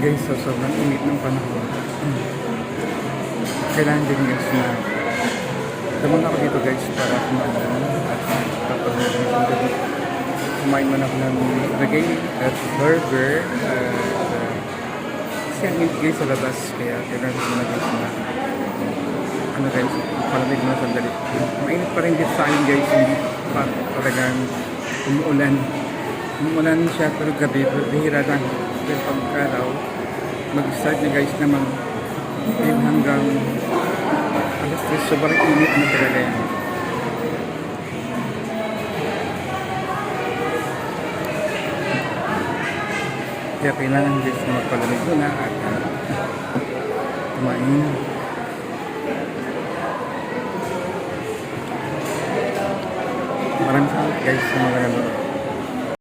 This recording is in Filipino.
Guys, so sobrang init ng panahon. Kailangan din guys na dumang ako dito guys para kumain at kapag kumain man ako ng bagay at burger kasi ang init guys sa labas kaya kailangan ko na guys na ano guys, palamig mo na sandali. Mainit pa rin dito sa akin guys, hindi pa talagang umuulan siya pero gabi, bihira lang. Pero pagkaraw, mag-start na guys na mag-film hanggang alas 3, sobrang init na talaga yan. Kaya kailangan guys na magpalamig muna at kumain. Maraming salamat guys sa mga nanonood.